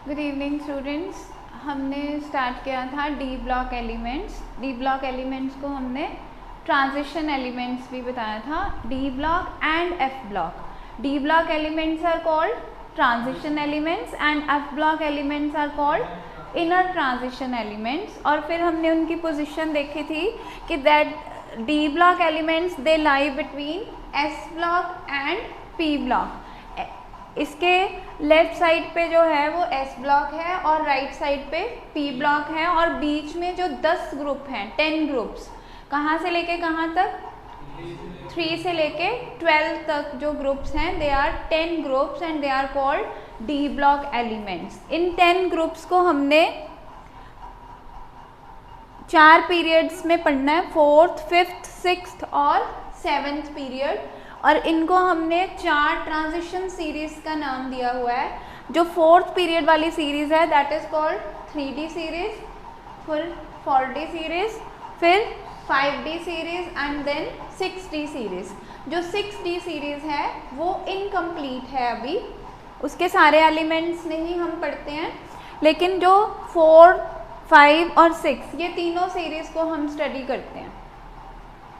Good evening students. हमने start किया था D block elements. D block elements को हमने ट्रांजिशन एलिमेंट्स भी बताया था, D block and F block. D block elements are called transition elements and F block elements are called inner transition elements. और फिर हमने उनकी पोजीशन देखी थी कि that D block elements they lie between S block and P block. इसके left side पे जो है वो एस ब्लॉक है और राइट साइड पे पी ब्लॉक है, और बीच में जो 10 ग्रुप हैं, 10 ग्रुप्स, कहाँ से लेके कहाँ तक, 3 से लेके 12 तक जो ग्रुप्स हैं, they are 10 groups and they are called D block elements. इन 10 ग्रुप्स को हमने 4 पीरियड्स में पढ़ना है, 4th, 5th, 6th और 7th पीरियड। और इनको हमने 4 ट्रांजिशन सीरीज का नाम दिया हुआ है। जो 4th पीरियड वाली सीरीज है that is called 3D series, फिर 4D सीरीज, फिर 5D series and then 6D series. जो 6D सीरीज है वो इनकम्प्लीट है, अभी उसके सारे एलिमेंट्स नहीं हम पढ़ते हैं, लेकिन जो 4, 5 और 6 ये तीनों सीरीज को हम स्टडी करते हैं।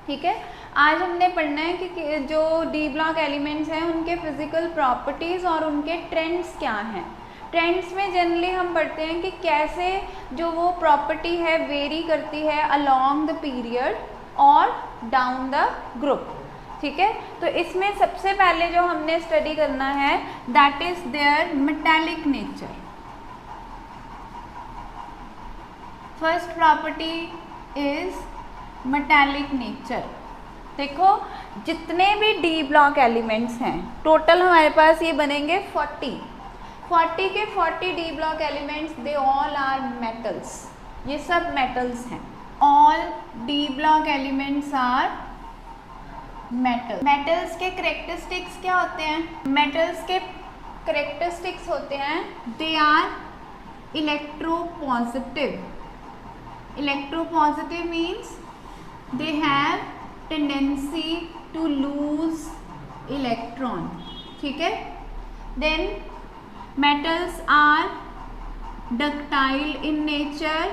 ठीक है, आज हमने पढ़ना है कि जो डी ब्लॉक एलिमेंट्स हैं उनके फिजिकल प्रॉपर्टीज़ और उनके ट्रेंड्स क्या हैं। ट्रेंड्स में जनरली हम पढ़ते हैं कि कैसे जो वो प्रॉपर्टी है वेरी करती है अलोंग द पीरियड और डाउन द ग्रुप। ठीक है, तो इसमें सबसे पहले जो हमने स्टडी करना है that is their metallic nature. First property is metallic nature. देखो, जितने भी डी ब्लॉक एलिमेंट्स हैं टोटल हमारे पास ये बनेंगे 40 के 40 D block elements, they all are metals. ये सब मेटल्स हैं। All D block elements are metal. Metals के करेक्टरिस्टिक्स क्या होते हैं? मेटल्स के करेक्टरिस्टिक्स होते हैं they are electropositive. Electropositive means they have tendency to lose electron. ठीक है, then metals are ductile in nature,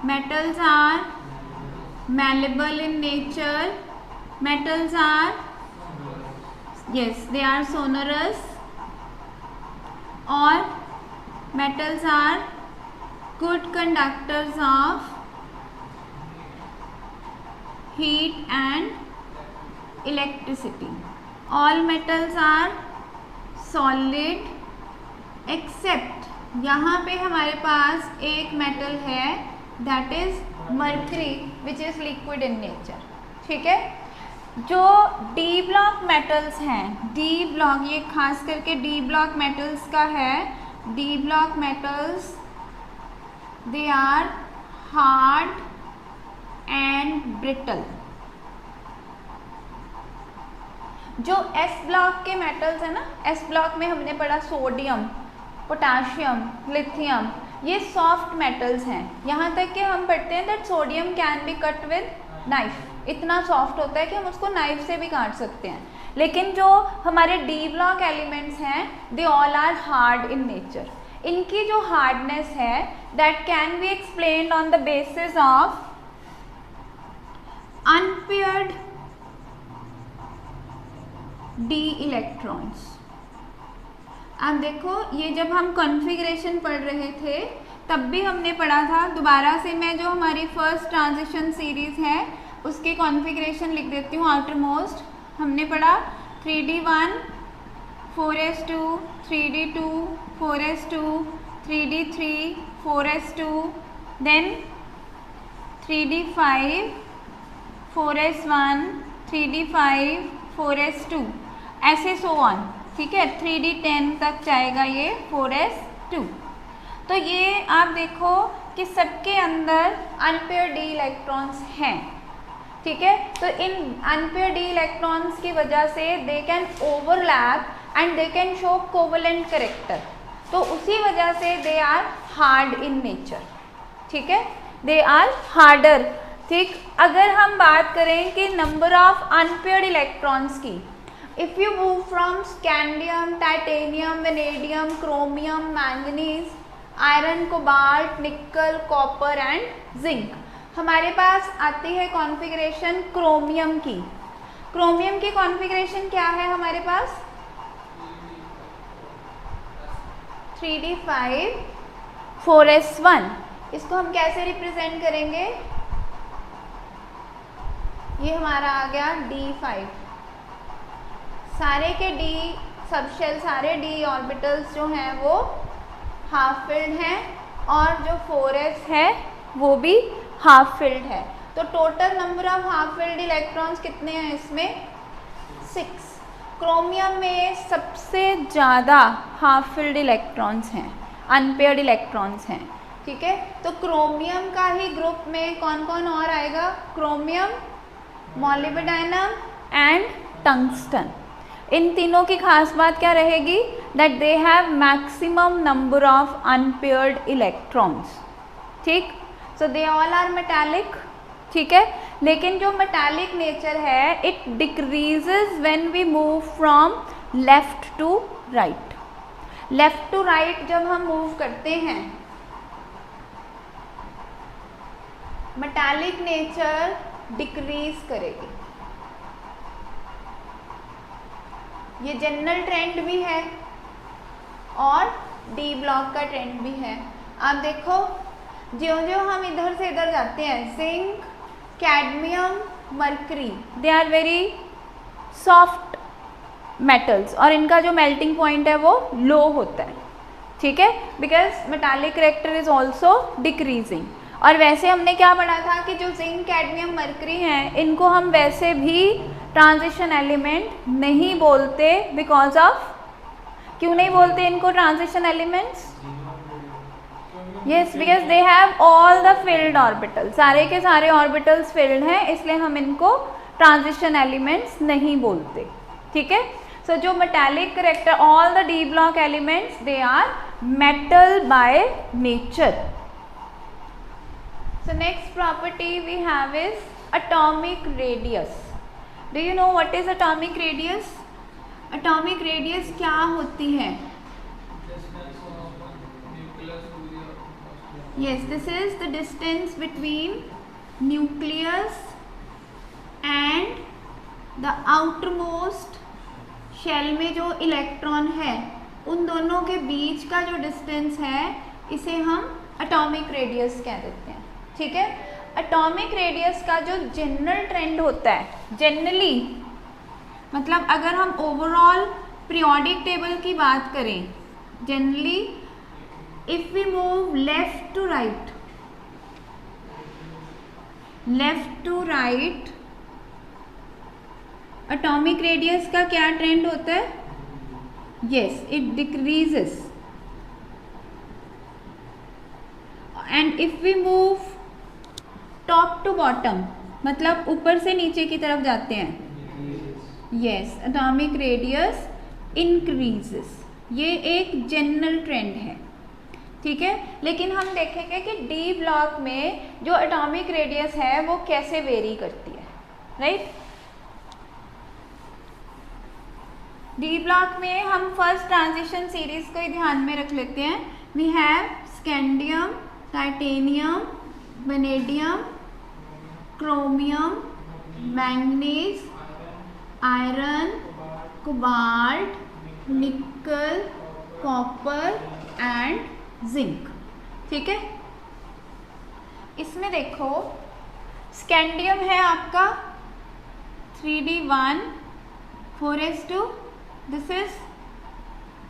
metals are malleable in nature, metals are, yes, they are sonorous, और metals are good conductors of heat and electricity. All metals are solid except, यहाँ पे हमारे पास एक metal है that is mercury which is liquid in nature. ठीक है, जो D block metals हैं, डी ब्लॉक, ये खास करके डी ब्लॉक मेटल्स का है। D block metals they are hard and brittle. जो एस ब्लॉक के मेटल्स है ना, एस ब्लॉक में हमने पढ़ा सोडियम, पोटाशियम, लिथियम, ये सॉफ्ट मेटल्स हैं। यहाँ तक कि हम पढ़ते हैं that sodium can be cut with knife. इतना सॉफ्ट होता है कि हम उसको नाइफ से भी काट सकते हैं। लेकिन जो हमारे डी ब्लॉक एलिमेंट्स हैं they all are hard in nature. इनकी जो हार्डनेस है that can be explained on the basis of unpaired D electrons. अब देखो, ये जब हम कॉन्फ़िगरेशन पढ़ रहे थे तब भी हमने पढ़ा था, दोबारा से मैं जो हमारी फर्स्ट ट्रांजिशन सीरीज है उसके कॉन्फ़िगरेशन लिख देती हूँ। आउटर मोस्ट हमने पढ़ा 3D1 4s2 3D2 4s2 3D3 4s2 then 3D5 4s1 3D5 4s2 ऐसे सो ऑन। ठीक है, 3D10 तक जाएगा ये 4s2। तो ये आप देखो कि सबके अंदर अनपेयर डी इलेक्ट्रॉन्स हैं। ठीक है, तो इन अनपेयर डी इलेक्ट्रॉन्स की वजह से they can overlap and they can show covalent character. तो उसी वजह से they are hard in nature. ठीक है, दे आर हार्डर। ठीक, अगर हम बात करें कि नंबर ऑफ अनपेयर्ड इलेक्ट्रॉन्स की, If you move from scandium, titanium, vanadium, chromium, manganese, iron, cobalt, nickel, copper and zinc, हमारे पास आती है कॉन्फ़िगरेशन क्रोमियम की। क्रोमियम की कॉन्फ़िगरेशन क्या है हमारे पास? 3d5 4s1। इसको हम कैसे रिप्रेजेंट करेंगे? ये हमारा आ गया d5। सारे के d सबशेल, सारे d ऑर्बिटल्स जो हैं वो हाफ फिल्ड हैं और जो 4s है वो भी हाफ फिल्ड है। तो total number of half filled electrons कितने हैं इसमें? 6। क्रोमियम में सबसे ज़्यादा हाफ फिल्ड इलेक्ट्रॉन्स हैं, अनपेयर्ड इलेक्ट्रॉन्स हैं। ठीक है, तो क्रोमियम का ही ग्रुप में कौन कौन और आएगा? Chromium, molybdenum and tungsten. इन तीनों की खास बात क्या रहेगी? That they have maximum number of unpaired electrons. ठीक, so they all are metallic. ठीक है, लेकिन जो मेटालिक नेचर है it decreases when we move from left to right. Left to right जब हम मूव करते हैं, मेटालिक नेचर डिक्रीज करेगी। ये जनरल ट्रेंड भी है और डी ब्लॉक का ट्रेंड भी है। आप देखो, जो हम इधर से इधर जाते हैं, zinc, cadmium, mercury, they are very soft metals और इनका जो मेल्टिंग पॉइंट है वो लो होता है। ठीक है, because metallic character is also decreasing. और वैसे हमने क्या पढ़ा था कि जो जिंक, कैडमियम, मरकरी हैं इनको हम वैसे भी ट्रांजिशन एलिमेंट नहीं बोलते। बिकॉज ऑफ, क्यों नहीं बोलते इनको transition elements? Yes, because they have all the field orbital, सारे के सारे ऑर्बिटल्स फिल्ड हैं, इसलिए हम इनको ट्रांजिशन एलिमेंट्स नहीं बोलते। ठीक है, सो जो metallic character, all the D block elements they are metal by nature. So next property we have is atomic radius. Do you know what is atomic radius? Atomic radius क्या होती है? Yes, this is the distance between nucleus and the outermost shell में जो electron है उन दोनों के बीच का जो डिस्टेंस है इसे हम एटॉमिक रेडियस कह देते हैं। ठीक है, एटॉमिक रेडियस का जो जनरल ट्रेंड होता है, जनरली मतलब अगर हम ओवरऑल पीरियोडिक टेबल की बात करें, generally if we move left to right, atomic radius का क्या ट्रेंड होता है? Yes, it decreases. And if we move top to bottom, मतलब ऊपर से नीचे की तरफ जाते हैं, यस, एटॉमिक रेडियस इंक्रीजेस। ये एक जनरल ट्रेंड है। ठीक है, लेकिन हम देखेंगे कि डी ब्लॉक में जो एटॉमिक रेडियस है वो कैसे वेरी करती है। राइट, डी ब्लॉक में हम फर्स्ट ट्रांजिशन सीरीज को ही ध्यान में रख लेते हैं। We have scandium, titanium, vanadium, chromium, manganese, iron, cobalt, nickel, copper and zinc. ठीक है, इसमें देखो स्कैंडियम है आपका 3d1 4s2, this is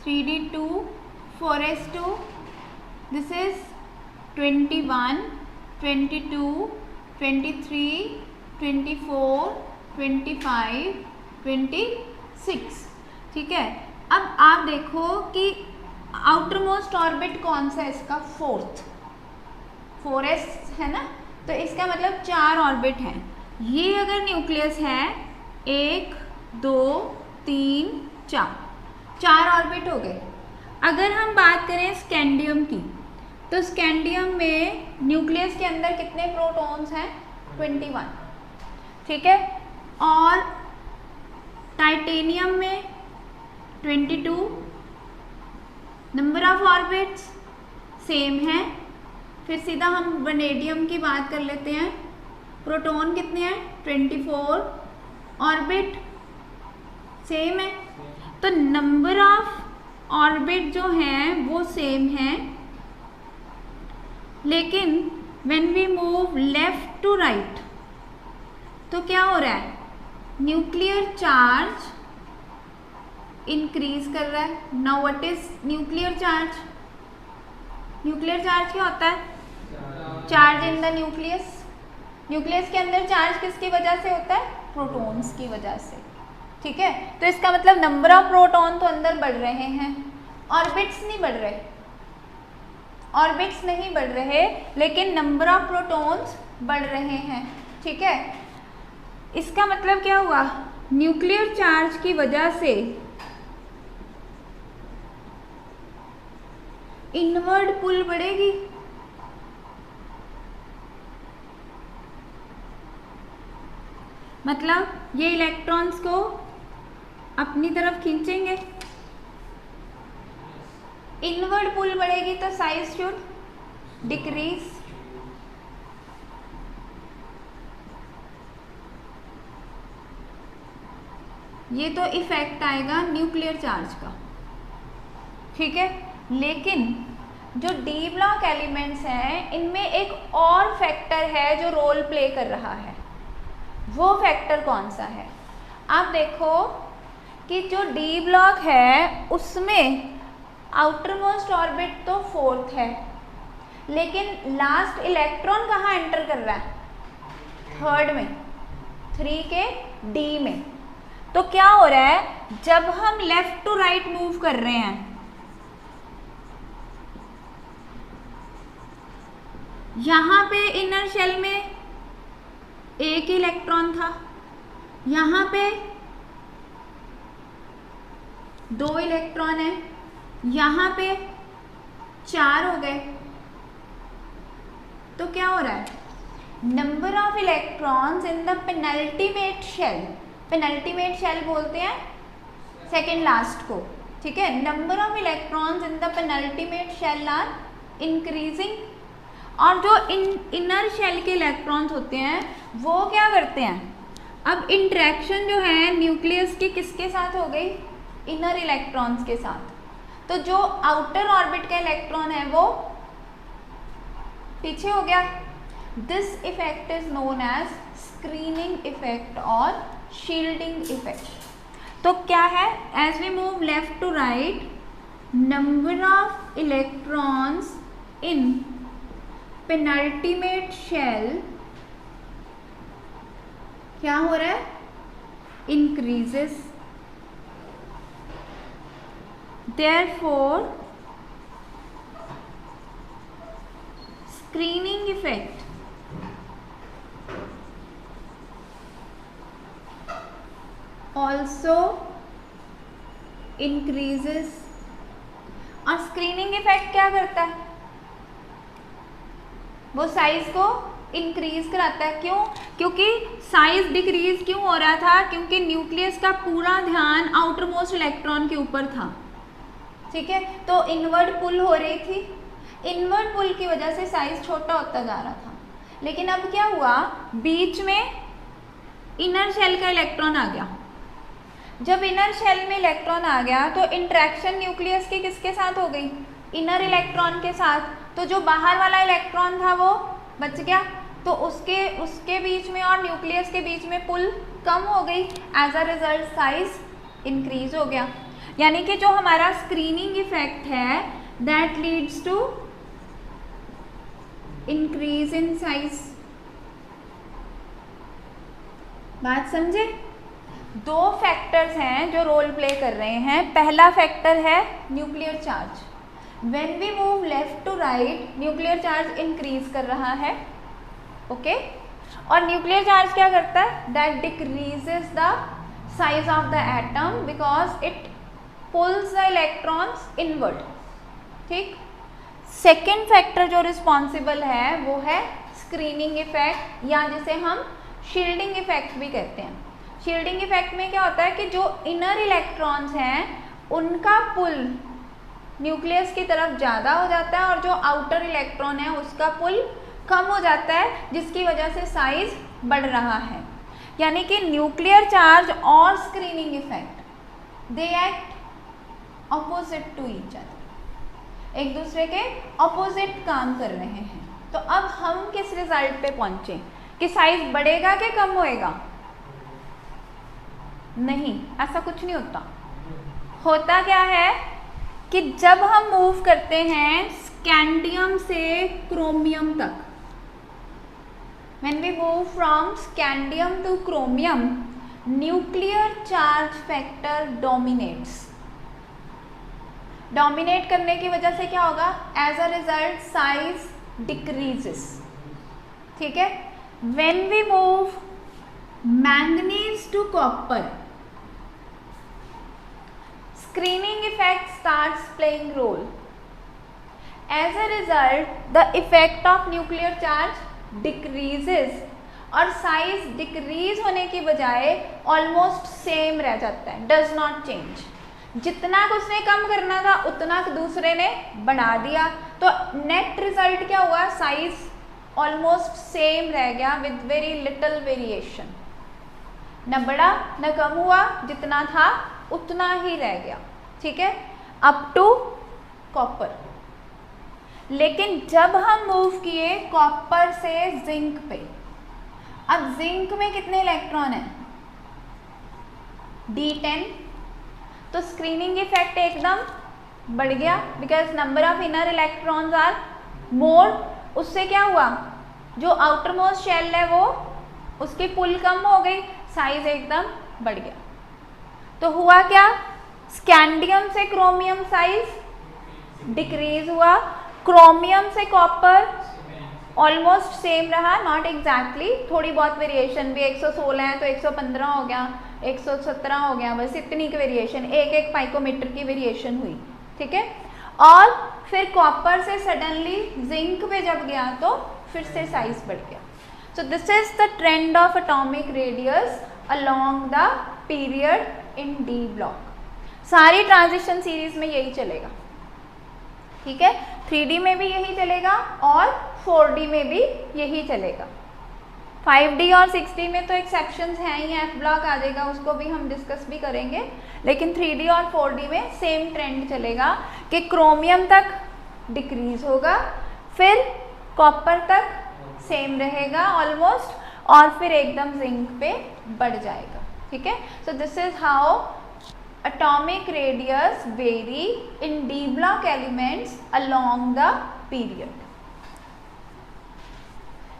3d2 4s2, this is 21 22 23 24 25 26। ठीक है, अब आप देखो कि आउटर मोस्ट ऑर्बिट कौन सा है इसका? 4s है ना, तो इसका मतलब 4 ऑर्बिट हैं। ये अगर न्यूक्लियस है 1 2 3 4 ऑर्बिट हो गए। अगर हम बात करें स्कैंडियम की, तो स्कैंडियम में न्यूक्लियस के अंदर कितने प्रोटॉन्स हैं? 21। ठीक है, और टाइटेनियम में 22, नंबर ऑफ ऑर्बिट्स सेम है। फिर सीधा हम वनेडियम की बात कर लेते हैं, प्रोटॉन कितने हैं 24, ऑर्बिट सेम है, तो नंबर ऑफ ऑर्बिट जो हैं वो सेम है, लेकिन when we move left to right तो क्या हो रहा है, न्यूक्लियर चार्ज इंक्रीज कर रहा है। Now what is nuclear charge? Nuclear charge क्या होता है? Charge in the nucleus. Nucleus के अंदर चार्ज किसकी वजह से होता है? प्रोटॉन्स की वजह से। ठीक है, तो इसका मतलब नंबर ऑफ प्रोटॉन तो अंदर बढ़ रहे हैं, ऑर्बिट्स नहीं बढ़ रहे, ऑर्बिट्स नहीं बढ़ रहे, लेकिन नंबर ऑफ प्रोटॉन्स बढ़ रहे हैं। ठीक है, इसका मतलब क्या हुआ, न्यूक्लियर चार्ज की वजह से इनवर्ड पुल बढ़ेगी। मतलब ये इलेक्ट्रॉन्स को अपनी तरफ खींचेंगे, इनवर्ड पुल बढ़ेगी तो साइज शुड डिक्रीज। ये तो इफेक्ट आएगा न्यूक्लियर चार्ज का। ठीक है, लेकिन जो डी ब्लॉक एलिमेंट्स हैं इनमें एक और फैक्टर है जो रोल प्ले कर रहा है। वो फैक्टर कौन सा है? आप देखो कि जो डी ब्लॉक है उसमें आउटर मोस्ट ऑर्बिट तो 4th है, लेकिन लास्ट इलेक्ट्रॉन कहाँ एंटर कर रहा है? 3rd में, 3 के डी में। तो क्या हो रहा है, जब हम लेफ्ट टू राइट मूव कर रहे हैं, यहाँ पे इनर शेल में एक इलेक्ट्रॉन था, यहाँ पे 2 इलेक्ट्रॉन है, यहाँ पे 4 हो गए। तो क्या हो रहा है, number of electrons in the penultimate shell, penultimate shell बोलते हैं सेकेंड लास्ट को। ठीक है, number of electrons in the penultimate shell are increasing, और जो इनर शेल के इलेक्ट्रॉन्स होते हैं वो क्या करते हैं, अब इंटरेक्शन जो है न्यूक्लियस की किसके साथ हो गई? इनर इलेक्ट्रॉन्स के साथ। तो जो आउटर ऑर्बिट का इलेक्ट्रॉन है वो पीछे हो गया। This effect is known as screening effect और शील्डिंग इफेक्ट। तो क्या है, as we move left to right, number of electrons in penultimate shell क्या हो रहा है, increases. Therefore screening effect also increases. और स्क्रीनिंग इफेक्ट क्या करता है, वो साइज को इंक्रीज कराता है। क्यों? क्योंकि साइज डिक्रीज क्यों हो रहा था, क्योंकि न्यूक्लियस का पूरा ध्यान आउटर मोस्ट इलेक्ट्रॉन के ऊपर था। ठीक है, तो इनवर्ड पुल हो रही थी, इनवर्ड पुल की वजह से साइज छोटा होता जा रहा था। लेकिन अब क्या हुआ, बीच में इनर शेल का इलेक्ट्रॉन आ गया। जब इनर शेल में इलेक्ट्रॉन आ गया तो इंटरेक्शन न्यूक्लियस की किसके साथ हो गई? इनर इलेक्ट्रॉन के साथ। तो जो बाहर वाला इलेक्ट्रॉन था वो बच गया, तो उसके बीच में और न्यूक्लियस के बीच में पुल कम हो गई। As a result size increase हो गया। यानी कि जो हमारा स्क्रीनिंग इफेक्ट है that leads to increase in size. बात समझे? 2 फैक्टर्स हैं जो रोल प्ले कर रहे हैं। पहला फैक्टर है nuclear charge. When we move left to right nuclear charge increase कर रहा है। ओके, और न्यूक्लियर चार्ज क्या करता है, that decreases the size of the atom because it pulls the electrons inward. ठीक, सेकेंड फैक्टर जो रिस्पॉन्सिबल है वो है स्क्रीनिंग इफेक्ट, या जिसे हम शील्डिंग इफेक्ट भी कहते हैं। शील्डिंग इफेक्ट में क्या होता है कि जो इनर इलेक्ट्रॉन्स हैं उनका पुल न्यूक्लियस की तरफ ज़्यादा हो जाता है और जो आउटर इलेक्ट्रॉन है उसका पुल कम हो जाता है, जिसकी वजह से साइज बढ़ रहा है। यानी कि न्यूक्लियर चार्ज और screening effect they act opposite to each other, एक दूसरे के ऑपोजिट काम कर रहे हैं। तो अब हम किस रिजल्ट पे पहुंचे कि साइज बढ़ेगा कि कम होएगा? नहीं, ऐसा कुछ नहीं होता। होता क्या है कि जब हम मूव करते हैं स्कैंडियम से क्रोमियम तक, when we move from scandium to chromium, nuclear charge factor dominates. Dominate करने की वजह से क्या होगा? As a result size decreases. ठीक है। When we move manganese to copper, screening effect starts playing role. As a result the effect of nuclear charge decreases और size decrease होने की बजाय ऑलमोस्ट सेम रह जाता है, डज नॉट चेंज। जितना उसने कम करना था उतना दूसरे ने बढ़ा दिया, तो नेट रिजल्ट क्या हुआ? साइज ऑलमोस्ट सेम रह गया विद वेरी लिटिल वेरिएशन। न बढ़ा न कम हुआ, जितना था उतना ही रह गया। ठीक है, अप टू कॉपर। लेकिन जब हम मूव किए कॉपर से जिंक पे, अब जिंक में कितने इलेक्ट्रॉन हैं? D10। तो स्क्रीनिंग इफेक्ट एकदम बढ़ गया because number of inner electrons are more. उससे क्या हुआ? जो आउटर मोस्ट शेल है वो उसकी पुल कम हो गई, साइज एकदम बढ़ गया। तो हुआ क्या? स्कैंडियम से क्रोमियम साइज डिक्रीज हुआ, क्रोमियम से कॉपर ऑलमोस्ट सेम रहा, नॉट एग्जैक्टली, थोड़ी बहुत वेरिएशन भी, 116 है तो 115 हो गया, 117 हो गया, बस इतनी की वेरिएशन, एक पाइकोमीटर की वेरिएशन हुई। ठीक है। और फिर कॉपर से सडनली जिंक पे जब गया तो फिर से साइज बढ़ गया। So this is the trend of atomic radius along the period in D block. सारी ट्रांजिशन सीरीज में यही चलेगा। ठीक है, 3D में भी यही चलेगा और 4D में भी यही चलेगा। 5D और 6D में तो एक्सेप्शंस हैं ही, एफ ब्लॉक आ जाएगा, उसको भी हम डिस्कस भी करेंगे। लेकिन 3D और 4D में सेम ट्रेंड चलेगा कि क्रोमियम तक डिक्रीज होगा, फिर कॉपर तक सेम रहेगा ऑलमोस्ट, और फिर एकदम जिंक पे बढ़ जाएगा। ठीक है। So this is how atomic radius vary in d block elements along the period.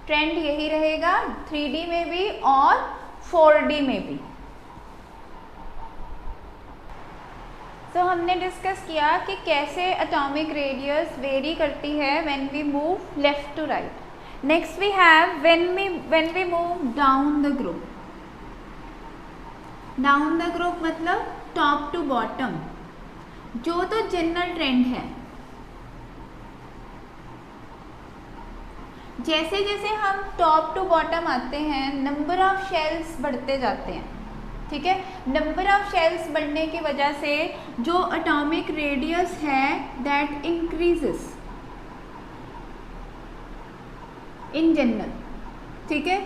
Trend यही रहेगा 3D में भी और 4D में भी। तो हमने डिस्कस किया कि कैसे एटॉमिक रेडियस वेरी करती है when we move left to right. Next we have when we move down the group. Down the group मतलब टॉप टू बॉटम, जो तो जनरल ट्रेंड है। जैसे जैसे हम टॉप टू बॉटम आते हैं नंबर ऑफ शेल्स बढ़ते जाते हैं। ठीक है, नंबर ऑफ शेल्स बढ़ने की वजह से जो एटॉमिक रेडियस है दैट इंक्रीजेस इन जनरल। ठीक है,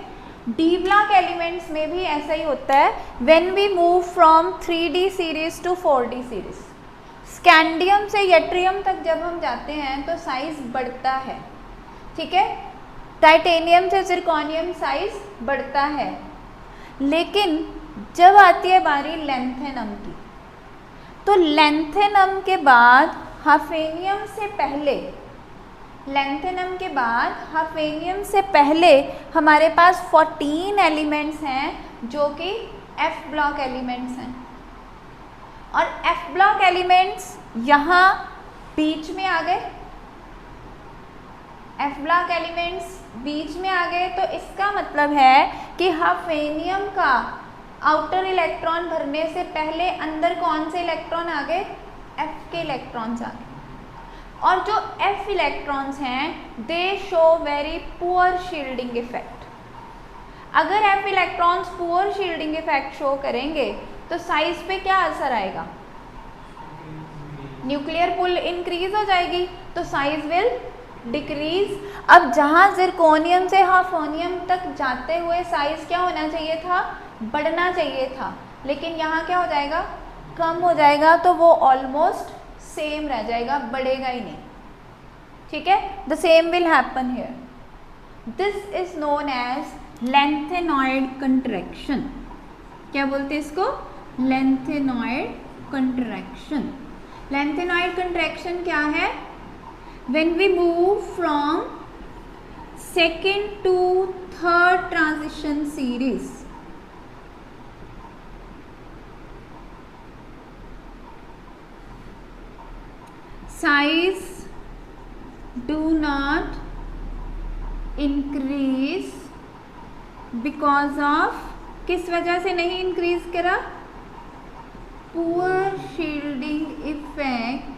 डी ब्लॉक एलिमेंट्स में भी ऐसा ही होता है when we move from 3D series to 4D series. Scandium से यट्रियम तक जब हम जाते हैं तो साइज बढ़ता है। ठीक है, टाइटेनियम से जिरकॉनियम साइज बढ़ता है। लेकिन जब आती है बारी लेंथेनम की, तो लेंथेनम के बाद हाफेनियम से पहले, लेंथेनम के बाद हाफेनियम से पहले हमारे पास 14 एलिमेंट्स हैं जो कि एफ ब्लॉक एलिमेंट्स हैं। और एफ ब्लॉक एलिमेंट्स यहाँ बीच में आ गए, एफ ब्लॉक एलिमेंट्स बीच में आ गए, तो इसका मतलब है कि हाफेनियम का आउटर इलेक्ट्रॉन भरने से पहले अंदर कौन से इलेक्ट्रॉन आ गए? एफ के इलेक्ट्रॉन्स आ गए। और जो एफ इलेक्ट्रॉन्स हैं दे show very poor shielding effect. अगर f electrons poor shielding effect show करेंगे तो साइज पे क्या असर आएगा, न्यूक्लियर पुल इंक्रीज हो जाएगी तो साइज विल डिक्रीज। अब जहाँ जिरकोनियम से हाफोनियम तक जाते हुए साइज क्या होना चाहिए था, बढ़ना चाहिए था, लेकिन यहाँ क्या हो जाएगा, कम हो जाएगा, तो वो ऑलमोस्ट सेम रह जाएगा, बढ़ेगा ही नहीं। ठीक है, the same will happen here. This is known as lanthanoid contraction. क्या बोलते हैं इसको, लेंथेनॉइड कंट्रैक्शन। लेंथेनॉइड कंट्रैक्शन क्या है, when we move from second to third transition series, size do not increase because of, किस वजह से नहीं इंक्रीज करा, poor shielding effect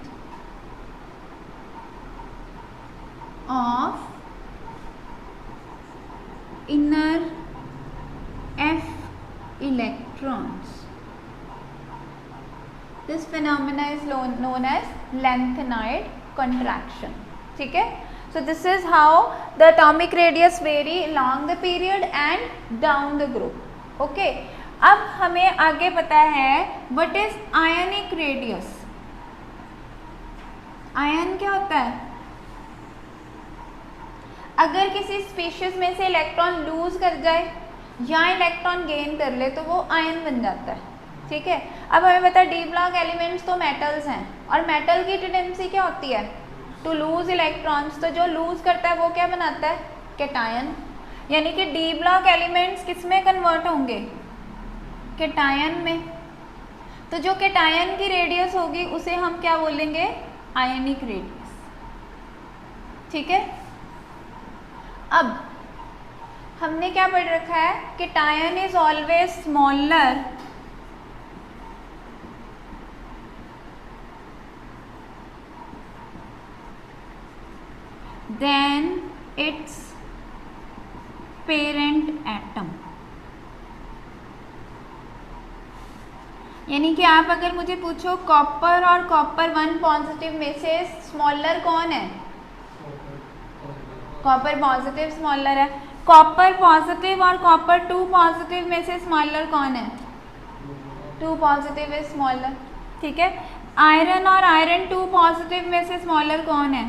of inner f electrons. This phenomena is known as lanthanoid contraction. ठीक है, so this is how the atomic radius vary along the period and down the group. Okay, अब हमें आगे पता है what is ionic radius. Ion क्या होता है, अगर किसी स्पीशीज में से इलेक्ट्रॉन लूज कर जाए या इलेक्ट्रॉन गेन कर ले तो वो आयन बन जाता है। ठीक है, अब हमें पता है डी ब्लॉक एलिमेंट्स तो मेटल्स हैं और मेटल की टेंडेंसी क्या होती है, टू लूज इलेक्ट्रॉन्स। तो जो लूज करता है वो क्या बनाता है, कैटायन। यानी कि डी ब्लॉक एलिमेंट्स किस में कन्वर्ट होंगे, कैटायन में। तो जो कैटायन की रेडियस होगी उसे हम क्या बोलेंगे, आयनिक रेडियस। ठीक है, अब हमने क्या पढ़ रखा है, cation is always smaller than it's parent atom. यानी कि आप अगर मुझे पूछो कॉपर और कॉपर 1 पॉजिटिव में से स्मॉलर कौन है, कॉपर पॉजिटिव स्मॉलर है। कॉपर पॉजिटिव और कॉपर 2 पॉजिटिव में से स्मॉलर कौन है, 2 पॉजिटिव इज स्मॉलर। ठीक है, आयरन और आयरन 2 पॉजिटिव में से स्मॉलर कौन है,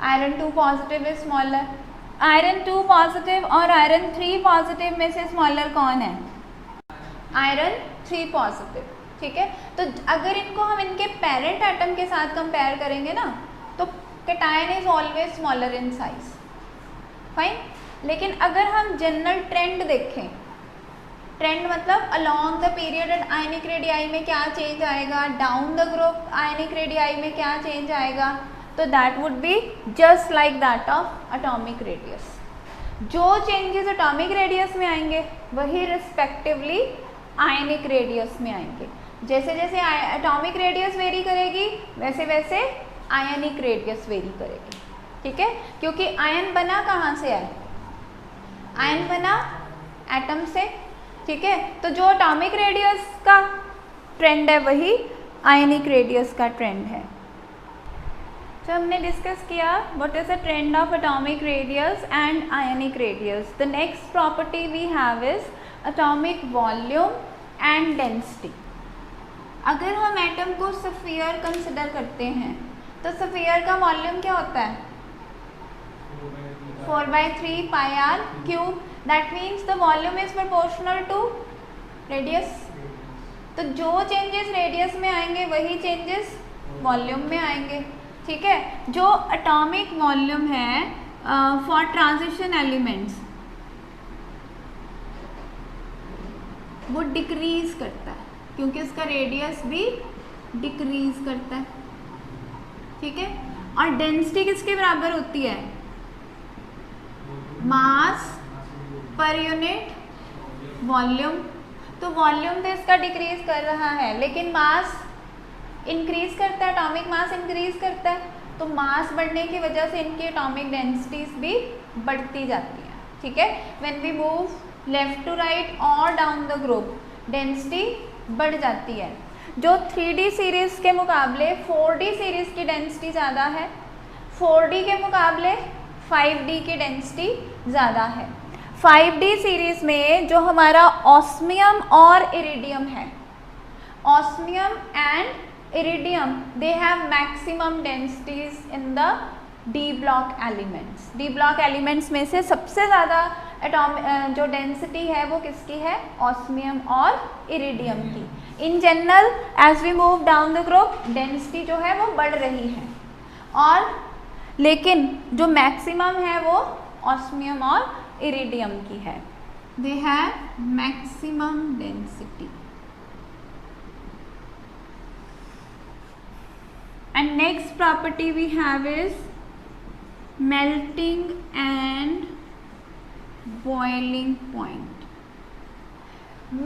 iron 2 positive is smaller. Iron 2 positive और आयरन 3 पॉजिटिव में से स्मॉलर कौन है, आयरन 3 पॉजिटिव। ठीक है, तो अगर इनको हम इनके पेरेंट एटम के साथ कंपेयर करेंगे ना तो cation is always smaller in size, fine. लेकिन अगर हम जनरल ट्रेंड देखें, ट्रेंड मतलब along the period and ionic radii में क्या चेंज आएगा, down the group ionic radii में क्या चेंज आएगा, तो that would be just like that of atomic radius. जो चेंजेस एटॉमिक रेडियस में आएंगे वही रिस्पेक्टिवली आयनिक रेडियस में आएंगे। जैसे जैसे एटॉमिक रेडियस वेरी करेगी वैसे वैसे आयनिक रेडियस वेरी करेगी। ठीक है, क्योंकि आयन बना कहाँ से है, आयन बना एटम से। ठीक है, तो जो एटॉमिक रेडियस का ट्रेंड है वही आयनिक रेडियस का ट्रेंड है। तो हमने डिस्कस किया what is the trend of atomic radius and ionic radius. The next property we have is atomic volume and density. अगर हम एटम को स्फीयर कंसिडर करते हैं तो स्फीयर का वॉल्यूम क्या होता है, 4/3 pi r cube. That means the volume is proportional to radius. तो जो चेंजेस रेडियस में आएंगे वही चेंजेस वॉल्यूम में आएंगे। ठीक है, जो एटॉमिक वॉल्यूम है फॉर ट्रांजिशन एलिमेंट्स वो डिक्रीज करता है क्योंकि उसका रेडियस भी डिक्रीज करता है। ठीक है, और डेंसिटी किसके बराबर होती है, मास पर यूनिट वॉल्यूम। तो वॉल्यूम तो इसका डिक्रीज कर रहा है लेकिन मास इंक्रीज करता है, एटॉमिक मास इंक्रीज करता है। तो मास बढ़ने की वजह से इनकी एटॉमिक डेंसिटीज भी बढ़ती जाती हैं। ठीक है, when we move left to right और डाउन द ग्रुप डेंसिटी बढ़ जाती है। जो 3D सीरीज़ के मुकाबले 4D सीरीज़ की डेंसिटी ज़्यादा है, 4D के मुकाबले 5D की डेंसिटी ज़्यादा है। 5D सीरीज़ में जो हमारा ऑस्मियम और इरिडियम है, osmium and iridium they have maximum densities in the D block elements. D block elements में से सबसे ज़्यादा जो डेंसिटी है वो किसकी है, ऑस्मियम और इरिडियम की। In general as we move down the group density जो है वो बढ़ रही है, और लेकिन जो मैक्सिमम है वो ऑस्मियम और इरिडियम की है। दे have maximum density. And next property we have is melting and boiling point.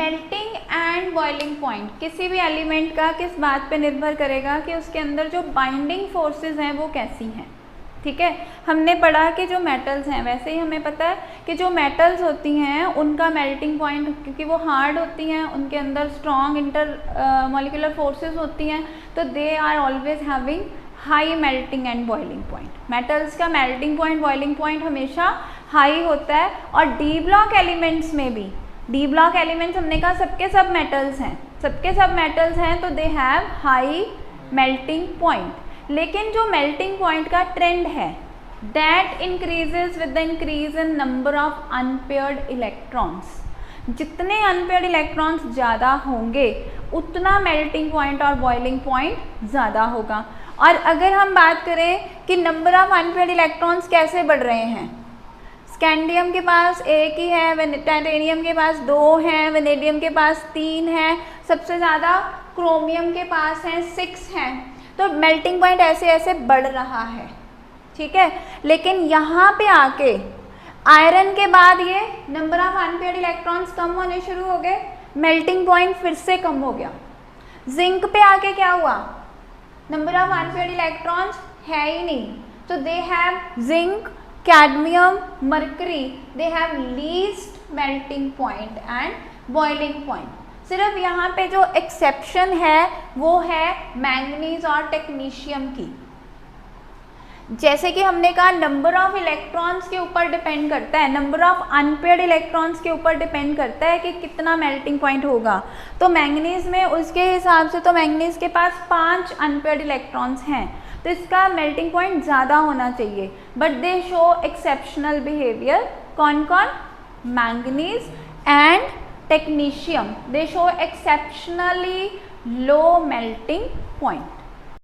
Melting and boiling point किसी भी एलिमेंट का किस बात पे निर्भर करेगा कि उसके अंदर जो बाइंडिंग फोर्सेस हैं वो कैसी हैं। ठीक है, हमने पढ़ा कि जो मेटल्स हैं, वैसे ही हमें पता है कि जो मेटल्स होती हैं उनका मेल्टिंग पॉइंट, क्योंकि वो हार्ड होती हैं, उनके अंदर स्ट्रॉन्ग इंटर मॉलिक्यूलर फोर्सेस होती हैं, तो they are always having high melting and boiling point. Metals का मेल्टिंग पॉइंट बॉइलिंग पॉइंट हमेशा हाई होता है। और डी ब्लॉक एलिमेंट्स में भी, डी ब्लॉक एलिमेंट्स हमने कहा सबके सब मेटल्स हैं, सबके सब मेटल्स हैं, तो they have high melting point. लेकिन जो मेल्टिंग पॉइंट का ट्रेंड है that increases with the increase in number of unpaired electrons. जितने अनपेयर्ड इलेक्ट्रॉन्स ज़्यादा होंगे उतना मेल्टिंग पॉइंट और बॉइलिंग पॉइंट ज़्यादा होगा। और अगर हम बात करें कि नंबर ऑफ अनपेयर्ड इलेक्ट्रॉन्स कैसे बढ़ रहे हैं, स्कैंडियम के पास एक ही है, टाइटेनियम के पास 2 हैं, वेनेडियम के पास 3 हैं, सबसे ज़्यादा क्रोमियम के पास हैं 6 हैं, तो मेल्टिंग पॉइंट ऐसे ऐसे बढ़ रहा है। ठीक है, लेकिन यहाँ पे आके आयरन के बाद ये नंबर ऑफ अनपेयर्ड इलेक्ट्रॉन्स कम होने शुरू हो गए, मेल्टिंग पॉइंट फिर से कम हो गया। जिंक पे आके क्या हुआ, नंबर ऑफ अनपेयर्ड इलेक्ट्रॉन्स है ही नहीं, तो they have zinc, cadmium, mercury, they have least melting point and boiling point. सिर्फ यहाँ पे जो एक्सेप्शन है वो है मैंगनीज और टेक्नीशियम की। जैसे कि हमने कहा नंबर ऑफ इलेक्ट्रॉन्स के ऊपर डिपेंड करता है, नंबर ऑफ अनपेयर्ड इलेक्ट्रॉन्स के ऊपर डिपेंड करता है कि कितना मेल्टिंग पॉइंट होगा। तो मैंगनीज में उसके हिसाब से तो मैंगनीज के पास 5 अनपेयर्ड इलेक्ट्रॉन्स हैं, तो इसका मेल्टिंग पॉइंट ज़्यादा होना चाहिए, but they show exceptional behaviour. कौन कौन, manganese and technetium, they show exceptionally low melting point.